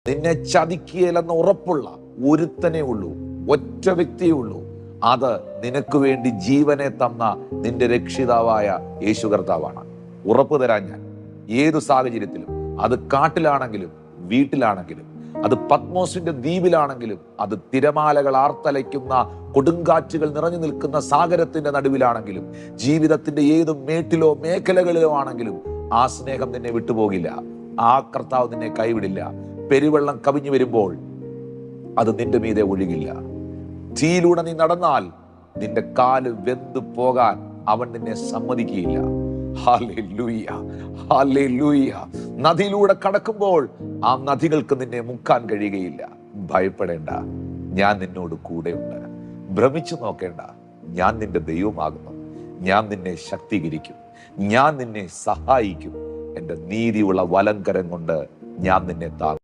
നിന്നെ ചതിക്കുകയില്ലെന്ന് ഉറപ്പുള്ള ഒരുത്തനേ ഉള്ളൂ, ഒറ്റ വ്യക്തിയേ ഉള്ളൂ. അത് നിനക്ക് വേണ്ടി ജീവനെ തന്ന നിന്റെ രക്ഷിതാവായ യേശു കർത്താവാണ്. ഉറപ്പ് തരാൻ ഞാൻ ഏതു സാഹചര്യത്തിലും, അത് കാട്ടിലാണെങ്കിലും വീട്ടിലാണെങ്കിലും, അത് പത്മോസിന്റെ ദ്വീപിലാണെങ്കിലും, അത് തിരമാലകൾ ആർത്തലയ്ക്കുന്ന കൊടുങ്കാറ്റുകൾ നിറഞ്ഞു നിൽക്കുന്ന സാഗരത്തിന്റെ നടുവിലാണെങ്കിലും, ജീവിതത്തിന്റെ ഏത് മേട്ടിലോ മേഖലകളിലോ ആണെങ്കിലും ആ സ്നേഹം നിന്നെ വിട്ടുപോകില്ല. ആ കർത്താവ് നിന്നെ കൈവിടില്ല. പെരുവെള്ളം കവിഞ്ഞു വരുമ്പോൾ അത് നിന്റെ മീതെ ഒഴുകില്ല. തീയിലൂടെ നീ നടന്നാൽ നിന്റെ കാല് വെന്തു പോകാൻ അവൻ നിന്നെ സമ്മതിക്കുകയില്ല. Hallelujah, hallelujah. നദിയിലൂടെ കടക്കുമ്പോൾ ആ നദികൾക്ക് നിന്നെ മുക്കാൻ കഴിയുകയില്ല. ഭയപ്പെടേണ്ട, ഞാൻ നിന്നോട് കൂടെയുണ്ട്. ഭ്രമിച്ചു നോക്കേണ്ട, ഞാൻ നിന്റെ ദൈവമാകുന്നു. ഞാൻ നിന്നെ ശക്തീകരിക്കും, ഞാൻ നിന്നെ സഹായിക്കും. എൻ്റെ നീതിയുള്ള വലങ്കരം കൊണ്ട് ഞാൻ നിന്നെ താങ്ങും.